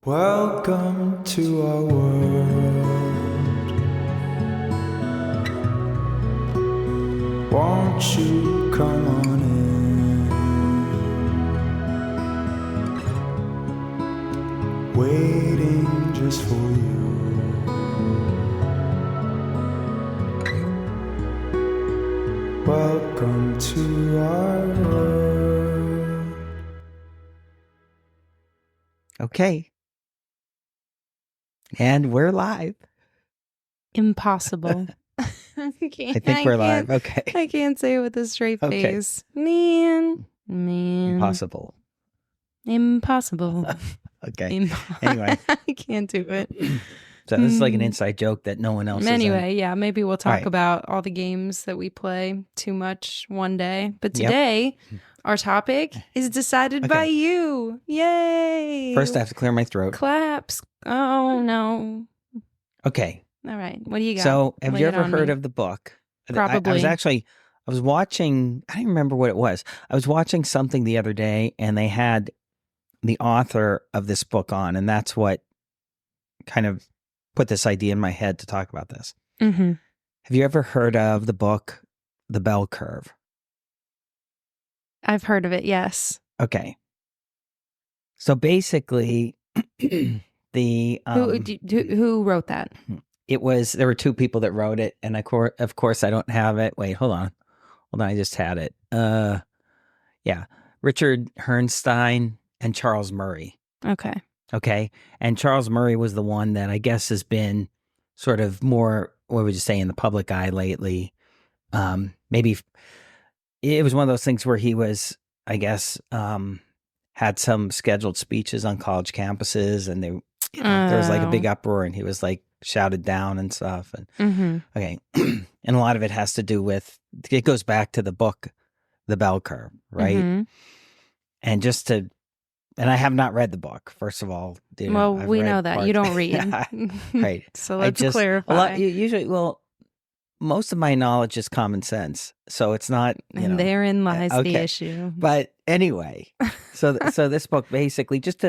Welcome to our world. Won't you come on in? Waiting just for you. Welcome to our world. Okay. And we're live. Impossible. I think we're live. Okay. I can't say it with a straight Okay. face. Man. Impossible. Impossible. Okay. Anyway. I can't do it. So this is like an inside joke that no one else is in. Anyway, yeah, maybe we'll talk right. about all the games that we play too much one day. But Yep. today, our topic is decided by Okay. you. Yay. First, I have to clear my throat. Claps. Oh, no. Okay. All right. What do you got? So have Lay you it ever on heard me. of the book? Probably. I was watching, I don't remember what it was. I was watching something the other day and they had the author of this book on, and that's what kind of put this idea in my head to talk about this. Mm-hmm. Have you ever heard of the book, The Bell Curve? I've heard of it, yes. Okay. So basically, the Who wrote that? there were two people that wrote it, and of course I don't have it. Wait, hold on, I just had it. Yeah, Richard Herrnstein and Charles Murray. Okay, and Charles Murray was the one that I guess has been sort of more, what would you say, in the public eye lately. Maybe it was one of those things where he was, I guess, had some scheduled speeches on college campuses, and there was like a big uproar, and he was like shouted down and stuff. And okay, and a lot of it has to do with, it goes back to the book, The Bell Curve, right? And and I have not read the book, first of all. Well, we know that you don't read. Right. So let's clarify. Usually, most of my knowledge is common sense, so it's not, and therein lies the okay. issue. But anyway, so this book basically, just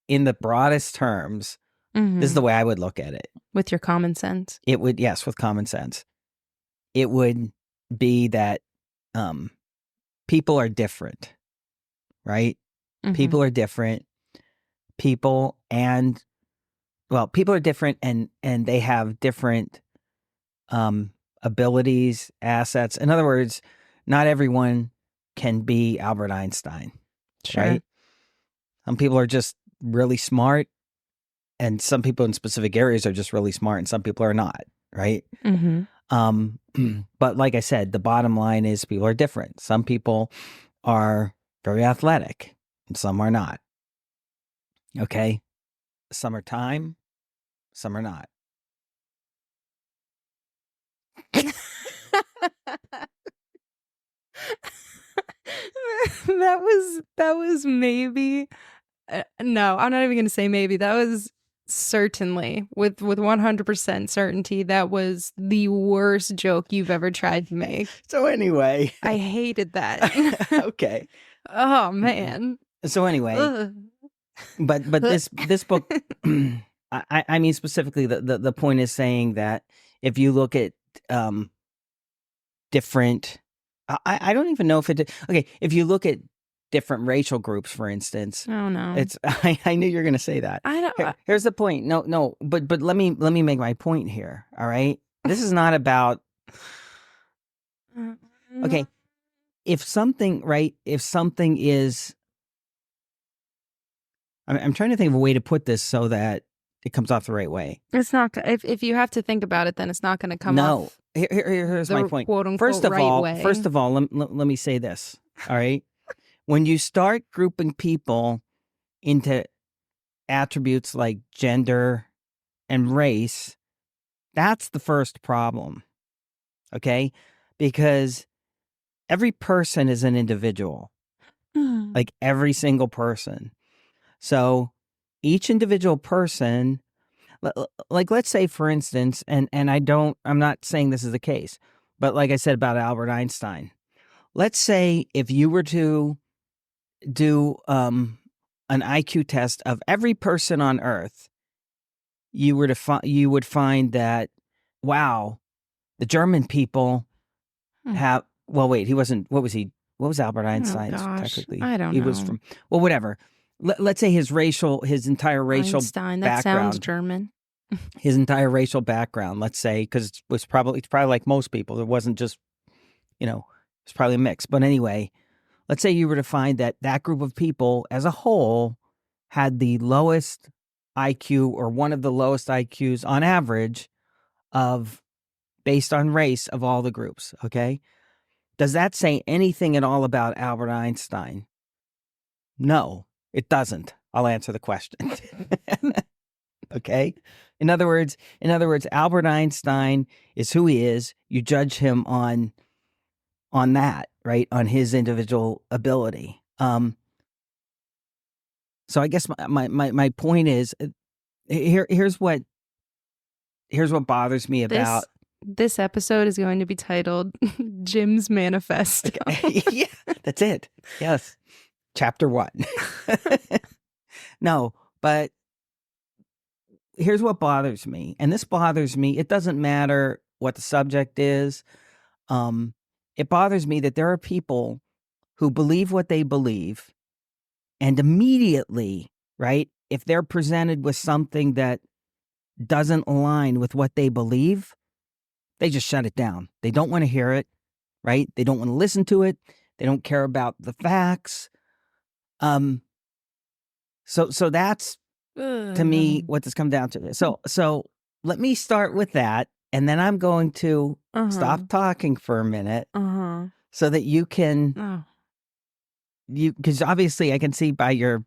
in the broadest terms, this is the way I would look at it. With your common sense. It would, yes, with common sense. It would be that people are different, right? People are different. People are different, and they have different abilities, assets. In other words, not everyone can be Albert Einstein, right? Some people are just really smart, and some people in specific areas are just really smart, and some people are not, right? But like I said, the bottom line is people are different. Some people are very athletic, and some are not. Okay? Some are time, some are not. That was maybe no, I'm not even going to say maybe. That was certainly, with 100% certainty, that was the worst joke you've ever tried to make. So anyway, I hated that. Okay. Oh man. So anyway, but this book, I mean specifically, the point is saying that if you look at different, I don't even know if it. Okay, if you look at different racial groups, for instance. Oh no, it's. I knew you were going to say that. I don't. Here's the point. No. But let me make my point here. All right. This is not about. Okay. If something is. I'm trying to think of a way to put this so that it comes off the right way. It's not. If you have to think about it, then it's not going to come off. No. Here's my point. Quote unquote, First of right all, let me say this. All right. When you start grouping people into attributes like gender and race, that's the first problem. Okay? Because every person is an individual. Like every single person. So each individual person, like let's say for instance, and I'm not saying this is the case, but like I said about Albert Einstein, let's say if you were to do an IQ test of every person on Earth, you would find that, wow, the German people have. Well, wait, he wasn't. What was he? What was Albert Einstein's technically? I don't he know. was from. Well, whatever. Let's say his entire racial Einstein, that background. sounds German. His entire racial background, let's say, because it's probably like most people. It wasn't just, it's probably a mix. But anyway, let's say you were to find that group of people as a whole had the lowest IQ or one of the lowest IQs on average based on race of all the groups. Okay. Does that say anything at all about Albert Einstein? No, it doesn't. I'll answer the question. Okay. In other words, Albert Einstein is who he is. You judge him on that, right? On his individual ability. So I guess my point is here's what bothers me about this episode is going to be titled Jim's Manifesto. Okay. Yeah, that's it. Yes. Chapter 1. No, but here's what bothers me. And this bothers me. It doesn't matter what the subject is. It bothers me that there are people who believe what they believe, and immediately, right, if they're presented with something that doesn't align with what they believe, they just shut it down. They don't want to hear it, right? They don't want to listen to it. They don't care about the facts. So that's to me what this comes down to. So let me start with that, and then I'm going to stop talking for a minute so that you can because obviously I can see by your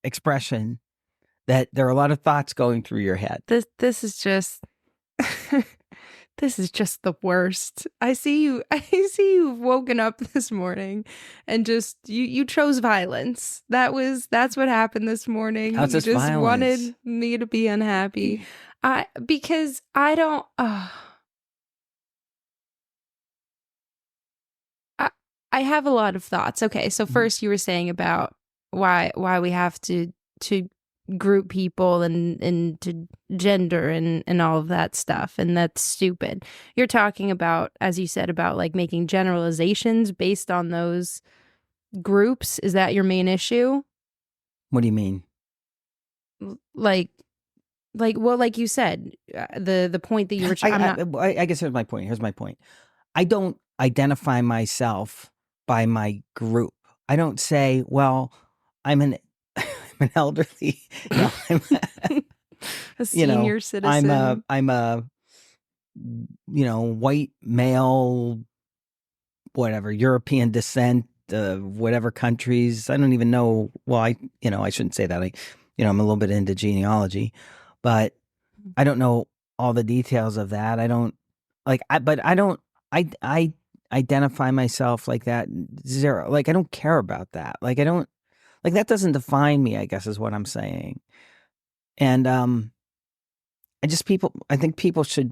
expression that there are a lot of thoughts going through your head. This is just this is just the worst. I see you've woken up this morning and just you chose violence. That's what happened this morning. How's this you just violence? Wanted me to be unhappy. Because I don't I have a lot of thoughts. Okay, so first you were saying about why we have to group people and to gender and all of that stuff, and that's stupid. You're talking about, as you said, about like making generalizations based on those groups. Is that your main issue? What do you mean? Like you said, the point that you were I guess here's my point. I don't identify myself by my group. I don't say, well, I'm an elderly, I'm a senior citizen. I'm a white male, whatever, European descent, whatever countries. I don't even know. Well, I shouldn't say that. I'm a little bit into genealogy, but I don't know all the details of that. I don't I identify myself like that. Zero. Like, I don't care about that. Like, that doesn't define me, I guess is what I'm saying. And I think people should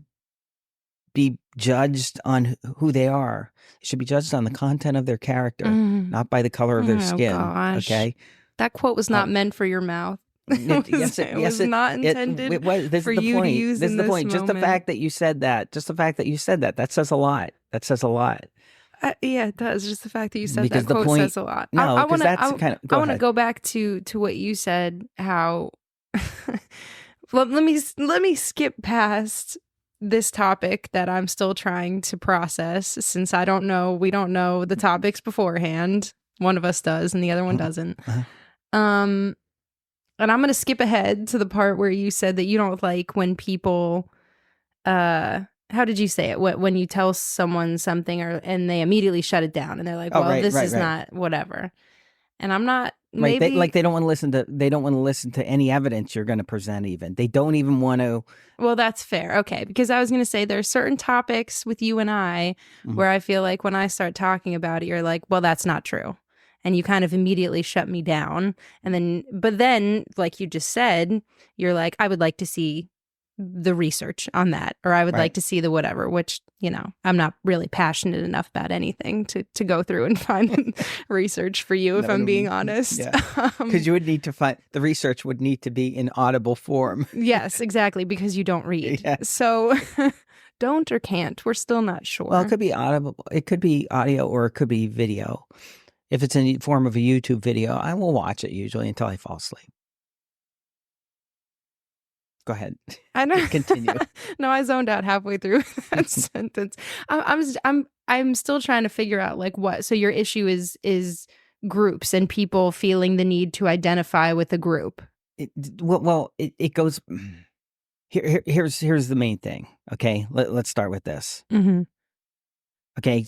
be judged on who they are. They should be judged on the content of their character, not by the color of their skin. Gosh. Okay? That quote was not meant for your mouth. It was not intended for you to use in this moment. Just the fact that you said that, that says a lot. Yeah, it does. Just the fact that you said because that quote says a lot. No, because that's kind of. I want to go back to what you said. How let me skip past this topic that I'm still trying to process, since we don't know the topics beforehand. One of us does, and the other one doesn't. And I'm going to skip ahead to the part where you said that you don't like when people, how did you say it? When you tell someone something and they immediately shut it down and they're like, this is not whatever. And I'm not, maybe. Right, they don't want to listen to any evidence you're going to present even. They don't even want to. Well, that's fair. Okay. Because I was going to say there are certain topics with you and I where I feel like when I start talking about it, you're like, well, that's not true. And you kind of immediately shut me down. But then, like you just said, you're like, I would like to see the research on that, or I would Right. like to see the whatever, which, you know, I'm not really passionate enough about anything to go through and find research for you, if No, I'm no, being honest. yeah. Because you would need to find, the research would need to be in audible form. Yes, exactly, because you don't read. Yeah. So don't or can't. We're still not sure. Well, it could be audible. It could be audio or it could be video. If it's in the form of a YouTube video, I will watch it usually until I fall asleep. Go ahead. I know. Continue. No, I zoned out halfway through that sentence. I'm still trying to figure out like what. So your issue is groups and people feeling the need to identify with a group. It goes. Here's the main thing. Okay, let's start with this. Mm-hmm. Okay,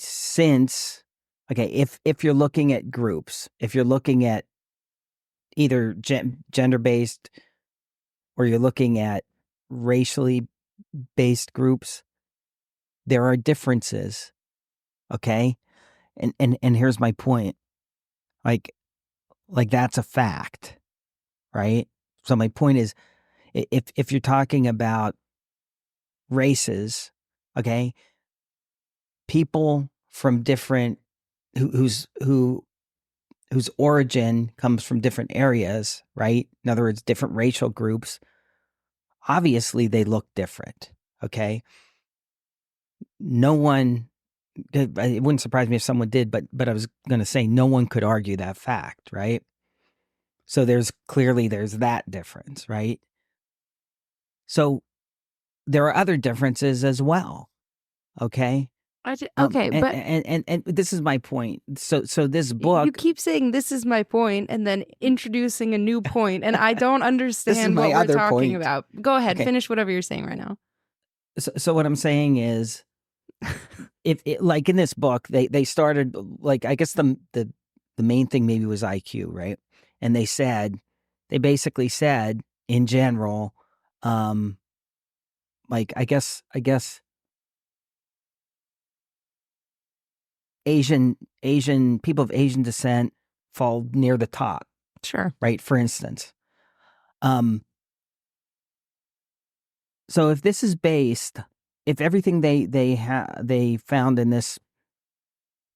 if you're looking at groups, if you're looking at either gender based or you're looking at racially based groups, there are differences. Okay, and here's my point. Like that's a fact, right? So my point is, if you're talking about races, okay, people from different whose origin comes from different areas, right? In other words, different racial groups. Obviously, they look different. Okay, no one. It wouldn't surprise me if someone did, but I was going to say no one could argue that fact, right? So there's that difference, right? So there are other differences as well. Okay. Okay, but and this is my point. So this book, you keep saying this is my point, and then introducing a new point, and I don't understand my what we're other talking point. about. Go ahead, Okay. finish whatever you're saying right now. So what I'm saying is, if it, like in this book, they started like, I guess the main thing maybe was IQ, right? And they basically said in general, like I guess Asian people of Asian descent fall near the top, Sure. right? For instance, so if this is based, if everything they found in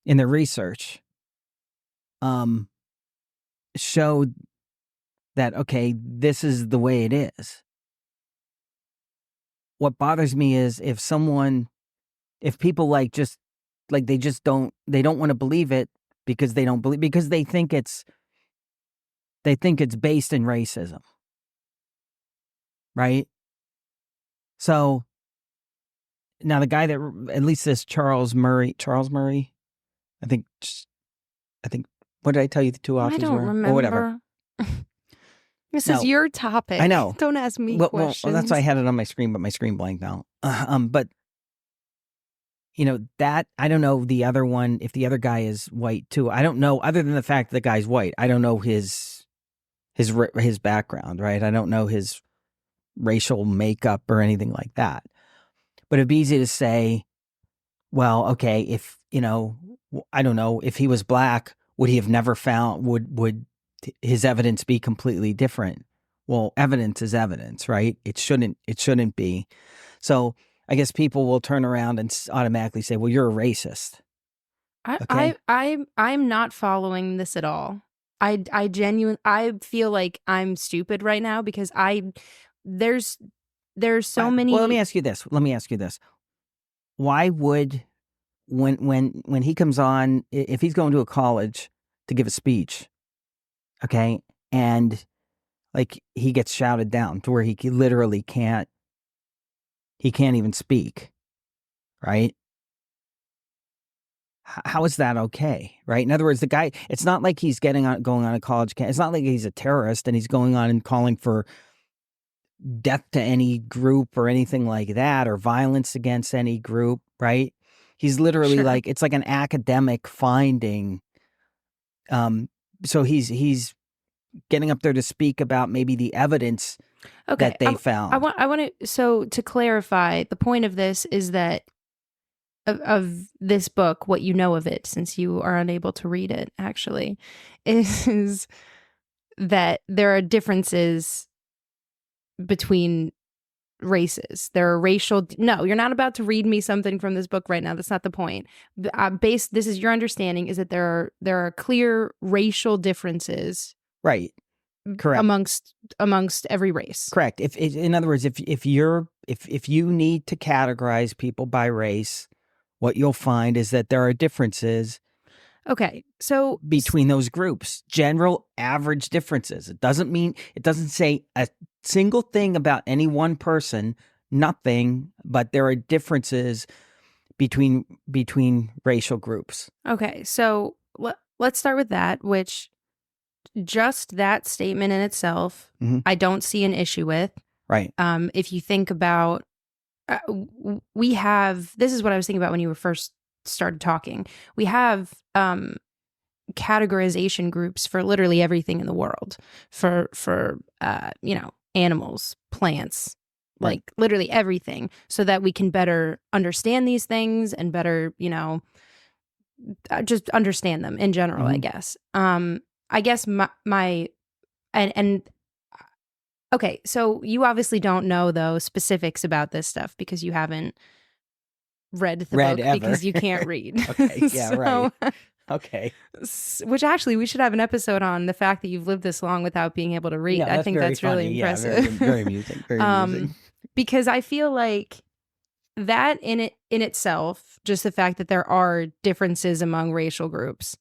their research, showed that, okay, this is the way it is. What bothers me is if people they don't want to believe it because they think it's based in racism. Right? So now the guy that, at least this Charles Murray, I think, what did I tell you the two authors I don't were? remember. Or whatever. This is your topic. I know. Don't ask me questions. Well, that's why I had it on my screen, but my screen blanked now. But you know that I don't know the other one, if the other guy is white too. I don't know, other than the fact that the guy's white. I don't know his background, right? I don't know his racial makeup or anything like that. But it'd be easy to say, well, okay, if, I don't know, if he was black, would he have never found, would his evidence be completely different? Well, evidence is evidence, right? It shouldn't be. So I guess people will turn around and automatically say, well, you're a racist. Okay? I'm not following this at all. I feel like I'm stupid right now because there's so many. Well, let me ask you this. Why would, when he comes on, if he's going to a college to give a speech, okay, and like he gets shouted down to where he literally can't even speak, right? How is that okay, right? In other words, the guy, it's not like he's going on a college camp. It's not like he's a terrorist and he's going on and calling for death to any group or anything like that, or violence against any group, right? He's literally Sure. like, it's like an academic finding. So he's getting up there to speak about maybe the evidence that they found. I want to, so to clarify, the point of this is that of this book, what you know of it, since you are unable to read it, actually, is that there are differences between races. There are racial. No, you're not about to read me something from this book right now. That's not the point. This is your understanding is that there are clear racial differences, right? Correct. Amongst every race. Correct. If in other words, if you need to categorize people by race, what you'll find is that there are differences. Okay, so between those groups, general average differences. It doesn't say a single thing about any one person, nothing, but there are differences between racial groups. Okay, so let's start with that, which just that statement in itself, I don't see an issue with. Right. If you think about, this is what I was thinking about when you were first started talking. We have categorization groups for literally everything in the world, for animals, plants, right. like literally everything, so that we can better understand these things and better, just understand them in general, I guess. I guess okay, so you obviously don't know though specifics about this stuff because you haven't read the book ever. Because you can't read. Okay, yeah, right. Okay. Which actually, we should have an episode on the fact that you've lived this long without being able to read. Yeah, I think that's really impressive. Yeah, very amusing. Very amusing. Because I feel like that in itself, just the fact that there are differences among racial groups,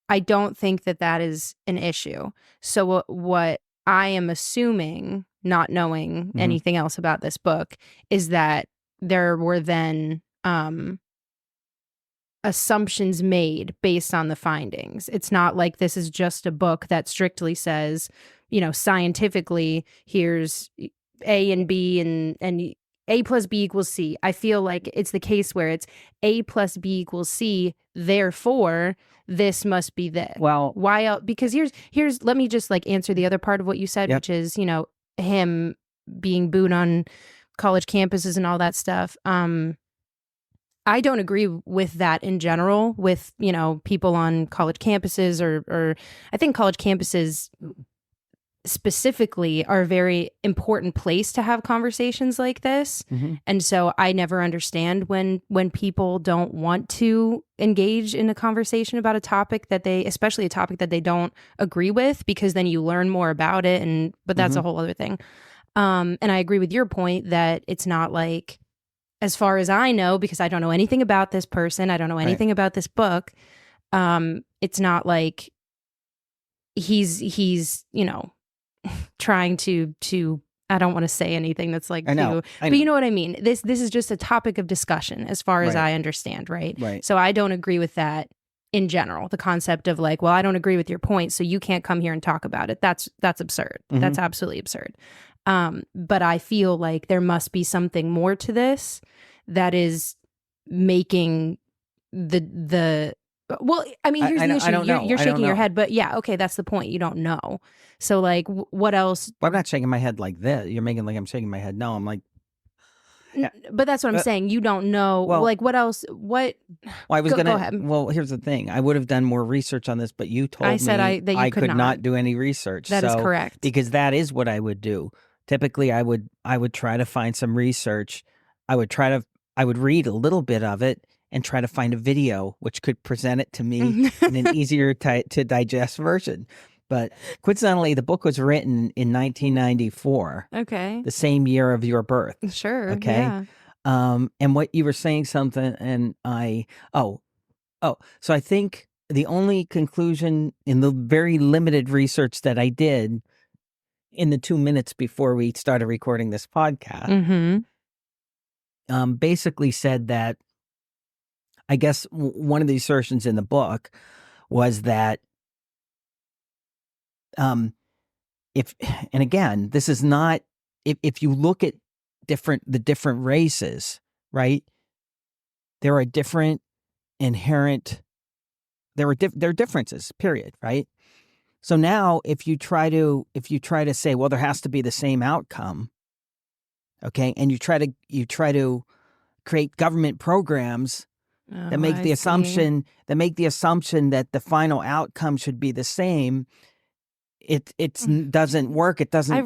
I don't think that is an issue. So what I am assuming, not knowing anything else about this book, is that there were then assumptions made based on the findings. It's not like this is just a book that strictly says, scientifically, here's A and B and A plus B equals C. I feel like it's the case where it's A plus B equals C, therefore this must be this. Well, why else? Because here's let me just answer the other part of what you said, which is, him being booed on college campuses and all that stuff. I don't agree with that in general with, people on college campuses or I think college campuses specifically are a very important place to have conversations like this. And so I never understand when people don't want to engage in a conversation about a topic especially a topic that they don't agree with, because then you learn more about it. But that's a whole other thing. And I agree with your point that it's not like, as far as I know, because I don't know anything about this person, I don't know anything about this book. It's not like he's trying to I don't want to say anything that's like, I know. But you know what I mean? This is just a topic of discussion as far as I understand, right? Right. So I don't agree with that in general. The concept of well, I don't agree with your point, so you can't come here and talk about it. That's absurd. That's absolutely absurd. But I feel like there must be something more to this that is making the well, I mean, here's the issue. I don't know. You're shaking your head, but yeah, okay, that's the point. You don't know. So what else? Well, I'm not shaking my head like this. You're making like I'm shaking my head. No, I'm like. Yeah. But that's what I'm saying. You don't know. Well, what else? What? Well, I was go ahead. Well, here's the thing. I would have done more research on this, but you told me that you could not do any research. That is correct. Because that is what I would do. Typically, I would try to find some research. I would read a little bit of it and try to find a video which could present it to me in an easier to digest version. But coincidentally, the book was written in 1994. Okay. The same year of your birth. Sure. Okay. Yeah. And what you were saying something, and so I think the only conclusion in the very limited research that I did in the 2 minutes before we started recording this podcast, basically said that, I guess one of the assertions in the book was that, if you look at the different races, right, there are different inherent, there are differences, period, right? So now if you try to say, well, there has to be the same outcome, okay, and you try to create government programs that make the assumption that the final outcome should be the same, it's doesn't work. It doesn't. I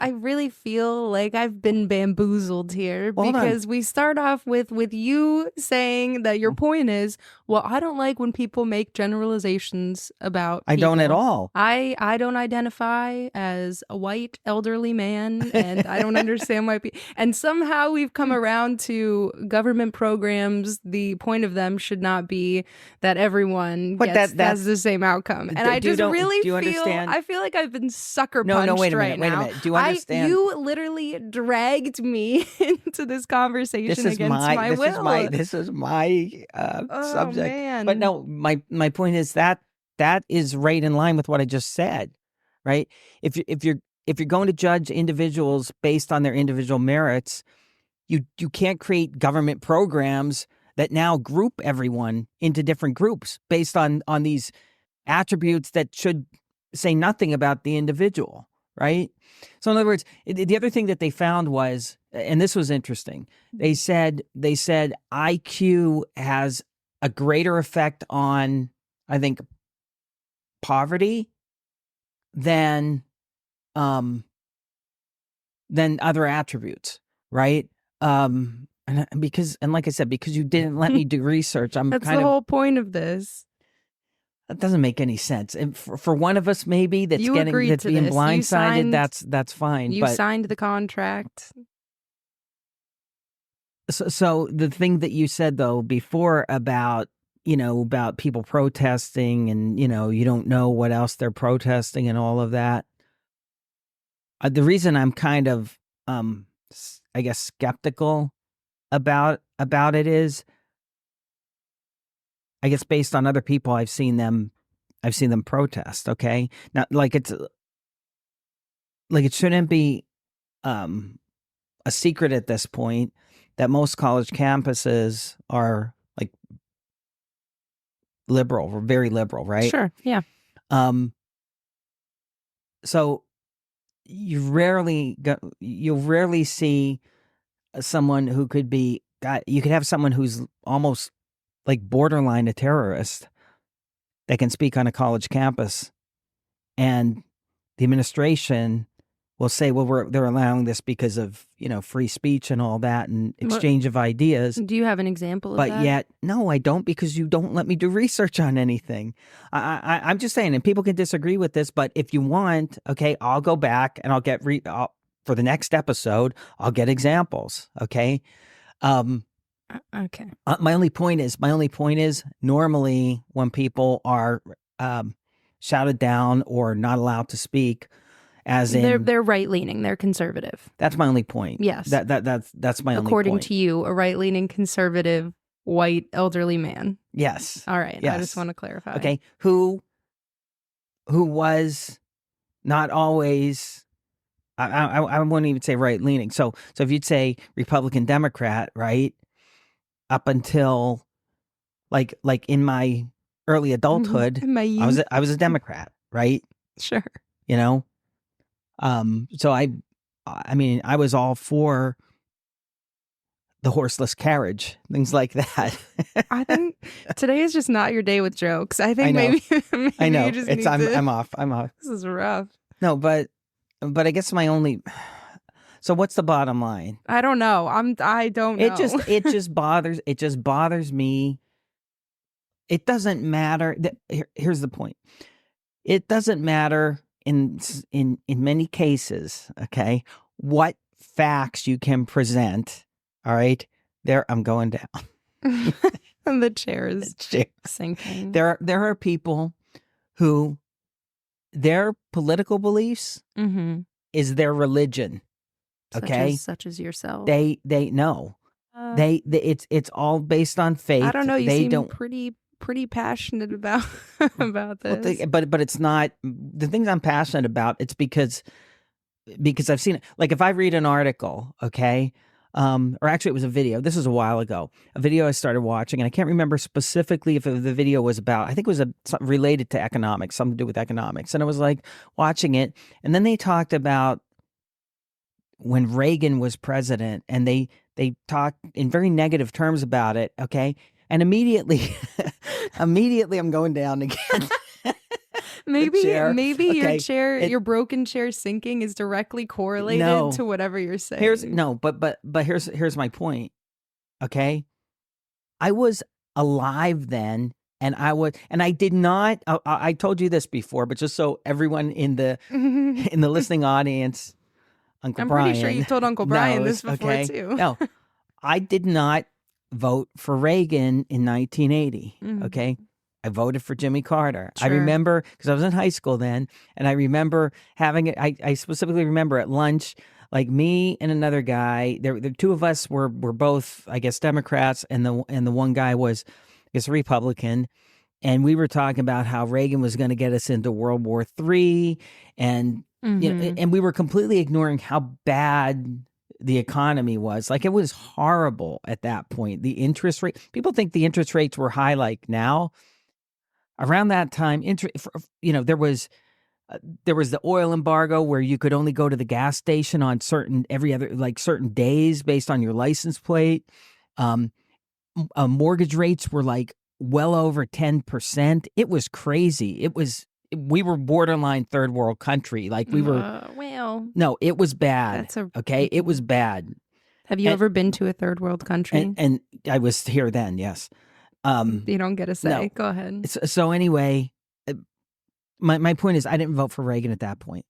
really feel like I've been bamboozled here Hold on. because we start off with you saying that your point is, well, I don't like when people make generalizations about I don't at people. all. I don't identify as a white elderly man, and I don't understand why people. And somehow we've come around to government programs. The point of them should not be that everyone has the same outcome. And I just really feel. Understand? I feel like I've been sucker punched wait a right minute, now. Wait a minute. Do you understand? You literally dragged me into this conversation against my will. This is my subject. Man. But no, my point is that is right in line with what I just said, right? If you're going to judge individuals based on their individual merits, you can't create government programs that now group everyone into different groups based on these attributes that should say nothing about the individual, right? So in other words, the other thing that they found was, and this was interesting, they said IQ has a greater effect on, I think, poverty than other attributes, right? And like I said, because you didn't let me do research, That's the whole point of this. That doesn't make any sense. And for one of us, maybe that's being this. blindsided, that's fine. You signed the contract. So the thing that you said though before about people protesting and you don't know what else they're protesting and all of that. The reason I'm kind of I guess skeptical about it is, I guess based on other people I've seen them protest, okay? Now it shouldn't be a secret at this point that most college campuses are like liberal, or very liberal, right? Sure, yeah. So you'll rarely see someone who could be, you could have someone who's almost like borderline a terrorist that can speak on a college campus, and the administration will say, well, they're allowing this because of free speech and all that and exchange of ideas. Do you have an example of that? But yet, no, I don't, because you don't let me do research on anything. I'm just saying, and people can disagree with this, but if you want, okay, I'll go back and I'll get for the next episode, I'll get examples. Okay. Okay. My only point is normally when people are shouted down or not allowed to speak, as in they're right leaning, they're conservative. That's my only point. Yes. That's my only point. According to you, a right leaning conservative white elderly man. Yes. All right. Yes. I just want to clarify. Okay. Who was not always, I wouldn't even say right leaning. So if you'd say Republican Democrat, right? Up until like in my early adulthood, in my youth. I was a Democrat, right? Sure. So I mean, I was all for the horseless carriage, things like that. I think today is just not your day with jokes. I think maybe I know. You just I'm off. This is rough. No, but I guess my only. So what's the bottom line? I don't know. I don't know. It just bothers me. It doesn't matter. Here's the point. It doesn't matter in many cases, okay, what facts you can present. All right. There, I'm going down. And the chair is sinking. There are people who their political beliefs is their religion. Okay. Such as yourself. They know. It's all based on faith. I don't know. You seem pretty passionate about this. Well, but it's not the things I'm passionate about. It's because I've seen it. Like if I read an article, okay, or actually it was a video. This was a while ago. A video I started watching, and I can't remember specifically if the video was about. I think it was something related to economics, something to do with economics. And I was like watching it, and then they talked about when Reagan was president, and they talked in very negative terms about it. Okay. And immediately I'm going down again. Maybe chair. your Okay, chair, it- your broken chair sinking is directly correlated No. to whatever you're saying. But here's my point. Okay, I was alive then, and I did not. I told you this before, but just so everyone in the listening audience, Uncle I'm Brian, pretty sure you told Uncle Brian this knows, before okay? too. No, I did not vote for Reagan in 1980. Okay. I voted for Jimmy Carter. I Sure. remember because I was in high school then, and I remember having it. I specifically remember at lunch, like me and another guy. The two of us were both, I guess, Democrats, and the one guy was, I guess, Republican. And we were talking about how Reagan was going to get us into World War III, and and we were completely ignoring how bad the economy was. Like, it was horrible at that point. The interest rate, people think the interest rates were high like now. Around that time, there was the oil embargo where you could only go to the gas station on certain days based on your license plate. Mortgage rates were like well over 10%. It was crazy. We were borderline third world country. Like, we were. Well, No, it was bad. Okay, it was bad. Have you ever been to a third world country? And I was here then. Yes. You don't get a say. No. Go ahead. So anyway, my point is, I didn't vote for Reagan at that point.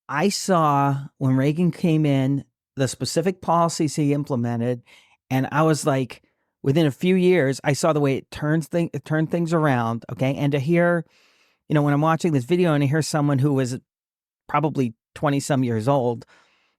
I saw when Reagan came in the specific policies he implemented, and I was like, within a few years, I saw the way it turned things around. Okay, and to hear, when I'm watching this video and I hear someone who was probably 20 some years old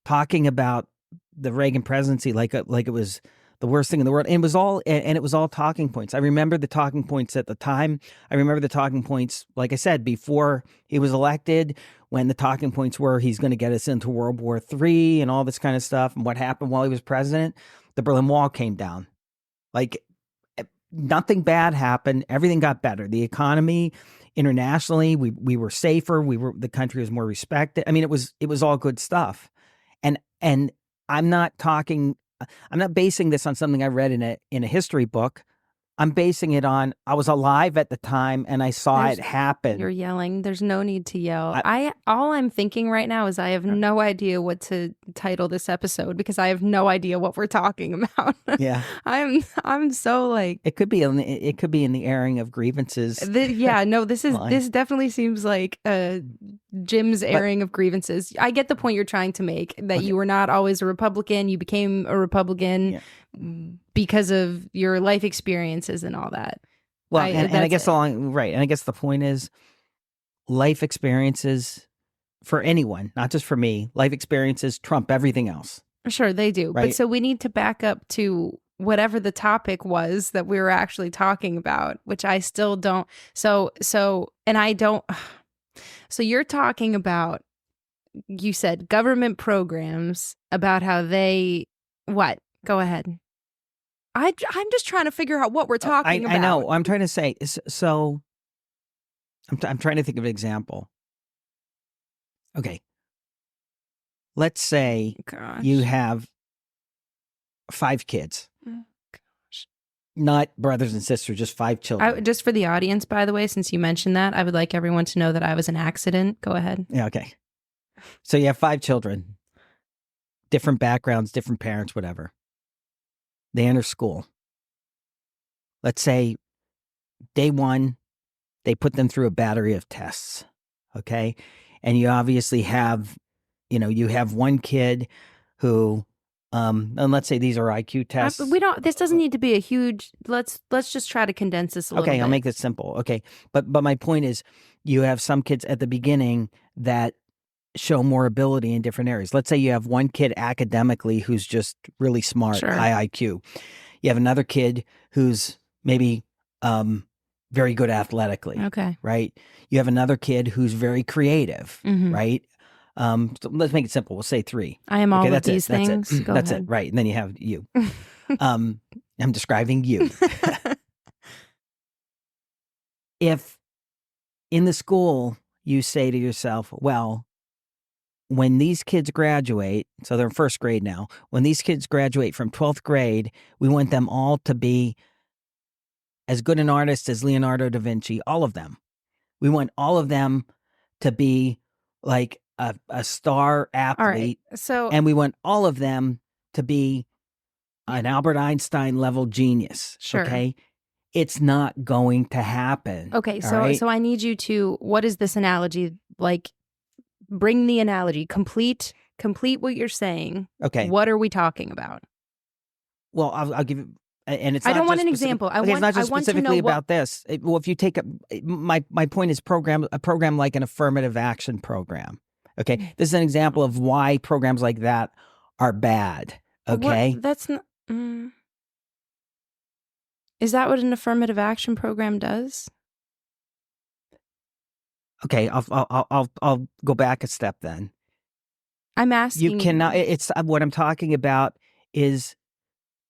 talking about the Reagan presidency like it was the worst thing in the world, and it was all talking points. I remember the talking points at the time. I remember the talking points, like I said, before he was elected, when the talking points were he's going to get us into World War III and all this kind of stuff. And what happened while he was president? The Berlin Wall came down. Like, nothing bad happened. Everything got better. The economy, internationally, we were safer. The country was more respected. I mean, it was all good stuff. And I'm not basing this on something I read in a history book. I'm basing it on, I was alive at the time and I saw it happen. You're yelling. There's no need to yell. All I'm thinking right now is I have no idea what to title this episode, because I have no idea what we're talking about. Yeah. I'm so like, it could be in the airing of grievances. This definitely seems like Jim's airing of grievances. I get the point you're trying to make, that you were not always a Republican. You became a Republican because of your life experiences and all that. Well, I guess right. And I guess the point is, life experiences for anyone, not just for me, life experiences trump everything else. Sure, they do. Right? But so we need to back up to whatever the topic was that we were actually talking about, which I still don't. So you're talking about, you said government programs, about how they, what? Go ahead. I'm just trying to figure out what we're talking about. I know. I'm trying to say, so I'm trying to think of an example. Okay. Let's say you have 5 kids. Oh, gosh. Not brothers and sisters, just 5 children. Just for the audience, by the way, since you mentioned that, I would like everyone to know that I was an accident. Go ahead. Yeah, okay. So you have 5 children. Different backgrounds, different parents, whatever. They enter school. Let's say day 1, they put them through a battery of tests. Okay. And you obviously have, you have one kid who, and let's say these are IQ tests. This doesn't need to be a huge, let's just try to condense this a little bit. Okay. I'll make this simple. Okay. But my point is, you have some kids at the beginning that show more ability in different areas. Let's say you have one kid academically who's just really smart, Sure. high IQ. You have another kid who's maybe very good athletically. Okay. Right? You have another kid who's very creative, Mhm. right? So let's make it simple. We'll say 3. I am all of that's these it, things. That's it. Go That's ahead. it. Right. And then you have you. I'm describing you. If in the school you say to yourself, well, when these kids graduate, so they're in 1st grade now, when these kids graduate from 12th grade, we want them all to be as good an artist as Leonardo da Vinci, all of them. We want all of them to be like a star All athlete, right. So and we want all of them to be an Albert Einstein level genius. Sure. Okay. It's not going to happen. okay, all so right? so I need you to, what is this analogy? Like, bring the analogy. Complete what you're saying. Okay. What are we talking about? Well, I'll give you, and it's I not don't want just an specific- example. I okay, it's not just want to know specifically what- about this. Well, if you take my point is a program like an affirmative action program. Okay, this is an example of why programs like that are bad. Okay, That's not. Is that what an affirmative action program does? okay, I'll go back a step then. I'm asking. You cannot. It's what I'm talking about is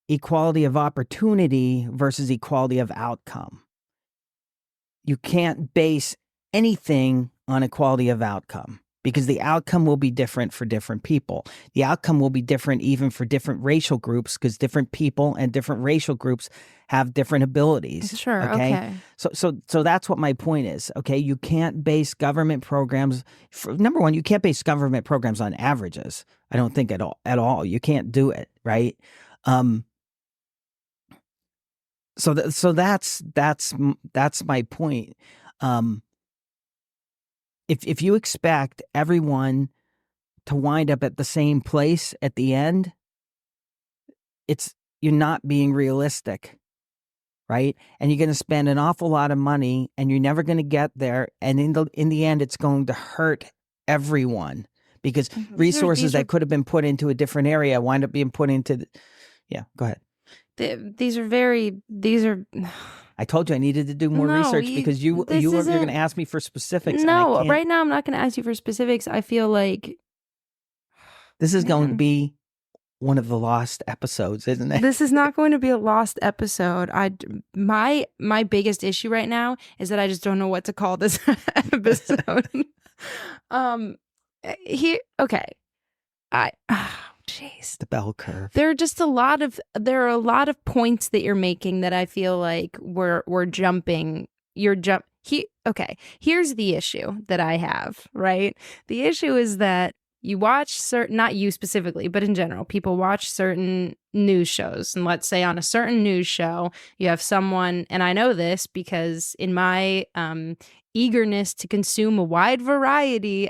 equality of opportunity versus equality of outcome. You can't base anything on equality of outcome because the outcome will be different for different people. The outcome will be different even for different racial groups because different people and different racial groups have different abilities. Sure. Okay. So that's what my point is. Okay. You can't base government programs. Number one, you can't base government programs on averages. I don't think at all. You can't do it. Right. So that's my point. If you expect everyone to wind up at the same place at the end, you're not being realistic, right? And you're going to spend an awful lot of money, and you're never going to get there. And in the end, it's going to hurt everyone because resources that could have been put into a different area wind up being put into. Yeah, go ahead. These are. I told you I needed to do more research because you're going to ask me for specifics. No, right now I'm not going to ask you for specifics. I feel like this is going to be one of the lost episodes, isn't it? This is not going to be a lost episode. My biggest issue right now is that I just don't know what to call this episode. Okay. Jeez. The bell curve. There are a lot of points that you're making that I feel like we're jumping. Okay. Here's the issue that I have, right? The issue is that you watch not you specifically, but in general, people watch certain news shows. And let's say on a certain news show, you have someone, and I know this because in my eagerness to consume wide a variety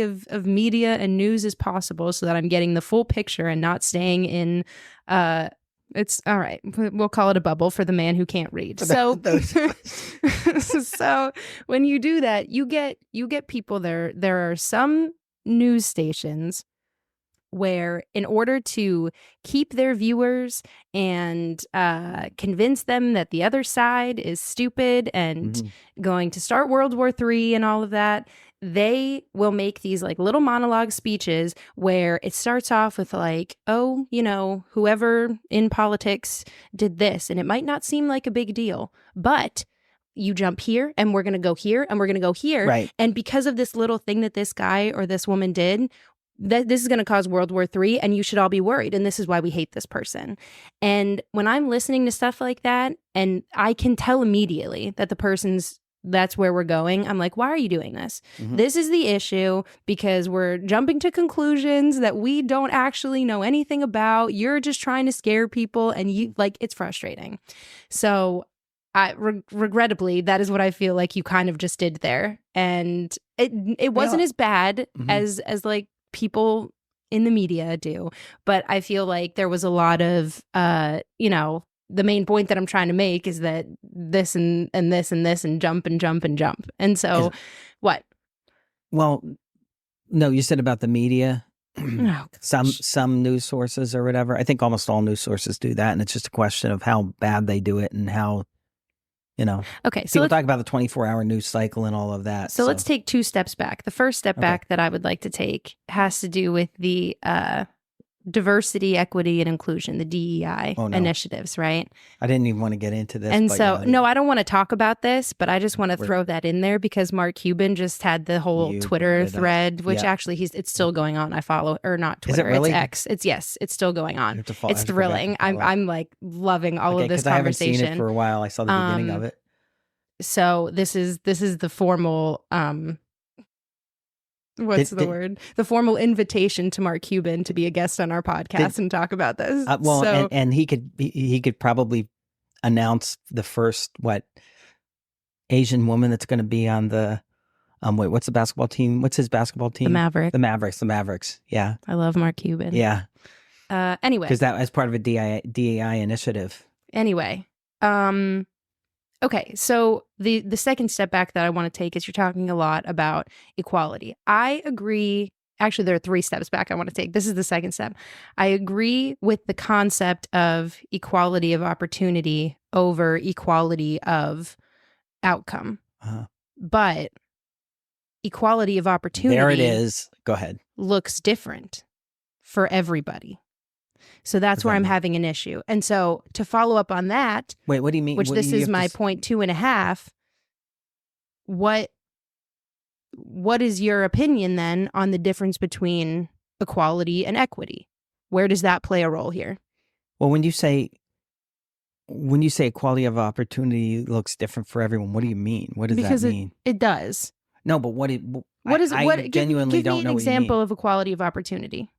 of media and news as possible so that I'm getting the full picture and not staying in it's all right. We'll call it a bubble for the man who can't read. So so when you do that, you get people there. There are some news stations where in order to keep their viewers and convince them that the other side is stupid and going to start World War III and all of that, they will make these like little monologue speeches where it starts off with like, oh, whoever in politics did this, and it might not seem like a big deal, but you jump here and we're going to go here and we're going to go here. Right. And because of this little thing that this guy or this woman did, this is going to cause World War III and you should all be worried. And this is why we hate this person. And when I'm listening to stuff like that, and I can tell immediately that that's where we're going, I'm like, why are you doing this? This is the issue because we're jumping to conclusions that we don't actually know anything about. You're just trying to scare people and it's frustrating. So regrettably, that is what I feel like you kind of just did there. And it wasn't as bad as like people in the media do, but I feel like there was a lot of the main point that I'm trying to make is that this and this and this and jump and jump and jump. And so what? Well, no, you said about the media. Oh, some news sources or whatever. I think almost all news sources do that, and it's just a question of how bad they do it and how Okay, so people talk about the 24-hour news cycle and all of that. So let's take two steps back. The first step back that I would like to take has to do with the diversity, equity, and inclusion, the DEI initiatives, right? I didn't even want to get into this. And so, no, I don't want to talk about this, but I just want to throw that in there because Mark Cuban just had the whole Twitter thread, which actually it's still going on. I follow, or not Twitter, Is it really? It's X. It's still going on. It's thrilling. I'm like loving all of this conversation. I haven't seen it for a while. I saw the beginning of it. So this is the formal what's the word? The formal invitation to Mark Cuban to be a guest on our podcast and talk about this. Well, so, and he could probably announce the first Asian woman that's going to be on the wait, what's the basketball team? What's his basketball team? The Mavericks. The Mavericks. Yeah. I love Mark Cuban. Yeah. Anyway, because that was part of a DEI initiative. Anyway, okay, so the second step back that I want to take is you're talking a lot about equality. I agree. Actually, there are 3 steps back I want to take. This is the second step. I agree with the concept of equality of opportunity over equality of outcome. But equality of opportunity, there it is. Go ahead. Looks different for everybody. So that's where I'm having an issue. And so to follow up on that, wait, what do you mean? Which this is my point 2.5. What is your opinion then on the difference between equality and equity? Where does that play a role here? Well, when you say equality of opportunity looks different for everyone, what do you mean? What does that mean? It does. No, but what is I genuinely don't know what you mean. Give me an example of equality of opportunity.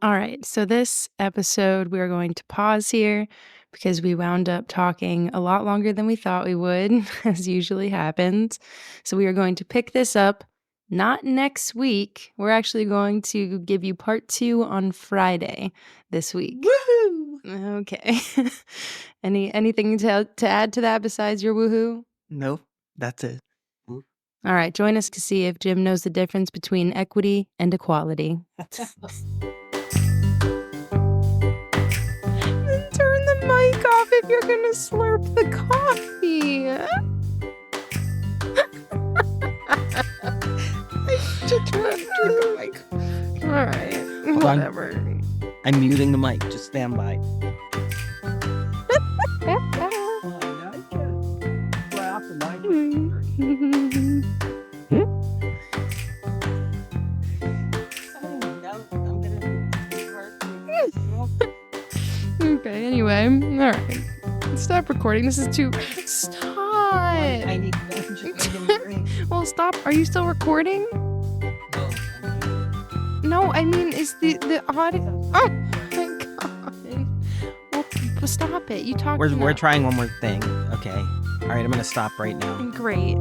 All right, so this episode, we're going to pause here because we wound up talking a lot longer than we thought we would, as usually happens. So we are going to pick this up, not next week. We're actually going to give you part 2 on Friday this week. Woohoo! Okay. Anything to add to that besides your woohoo? No, that's it. All right, join us to see if Jim knows the difference between equity and equality. Turn the mic off if you're gonna slurp the coffee. I just drink the mic. All right, whatever. I'm muting the mic. Just stand by. Okay, anyway, all right. Stop recording. This is too... Stop! I need to Well, stop. Are you still recording? No, I mean, is the audio... Oh, my God. Well, stop it. You talk We're trying one more thing. Okay. All right, I'm going to stop right now. Great.